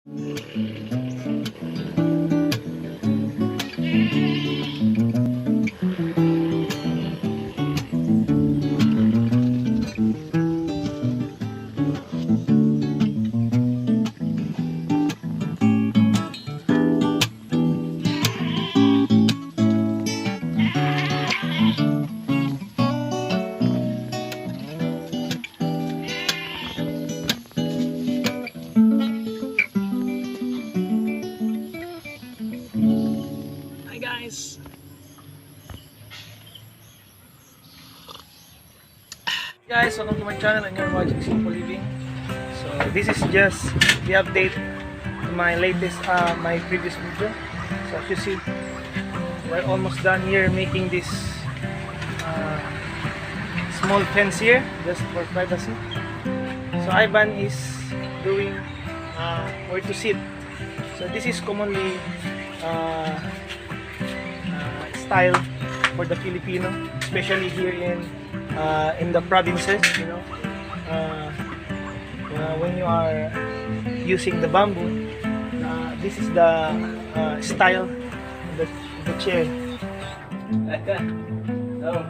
Hi guys! Guys, welcome to my channel and you're watching Simple Living. So this is just the update to my latest, my previous video. So as you see, we're almost done here making this small fence here just for privacy. So Ivan is doing where to sit. So this is commonly style for the Filipino, especially here in the provinces, you know, when you are using the bamboo, this is the style of the chair. Oh.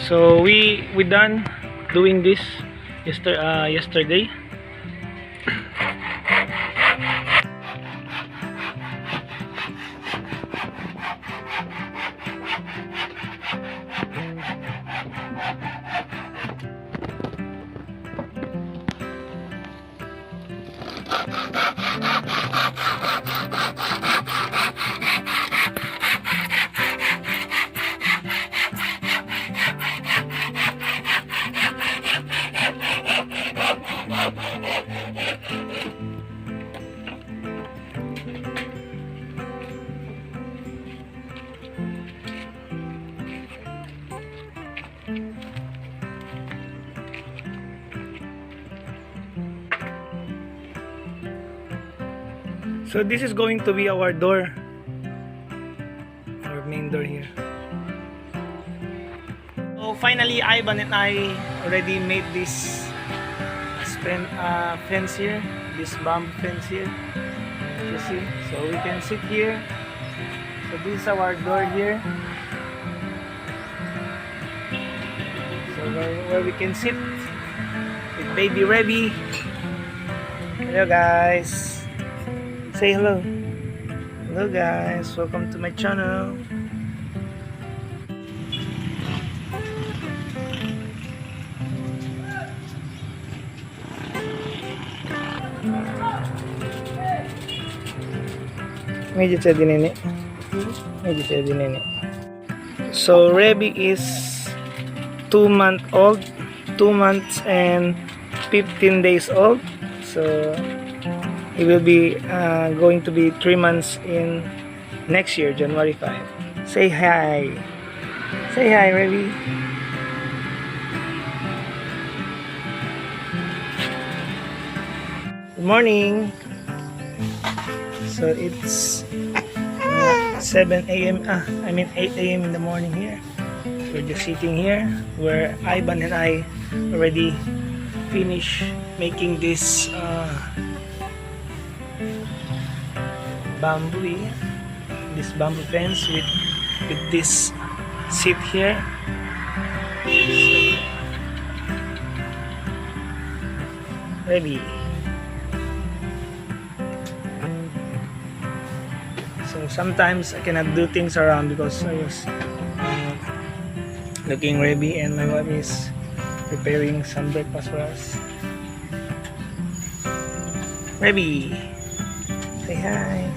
So we done doing this yesterday. So this is going to be our door, our main door here. So finally, Ivan and I already made this fence here, this bamboo fence here. you see, so we can sit here. So this is our door here, so where we can sit with baby Rebby. Hello guys, say hello. Hello guys, welcome to my channel. Medyo siya dinini. Medyo siya dinini. So Rebby is 2 months old, 2 months and 15 days old. So he will be going to be 3 months in next year, January 5. Say hi. Say hi, Rebby. Good morning. So it's 7 a.m. I mean 8 a.m. in the morning here. We're just sitting here where Ivan and I already finished making this bamboo fence with this seat here. Ready. So sometimes I cannot do things around because I was looking Rebby, and my wife is preparing some breakfast for us. Rebby, say hi.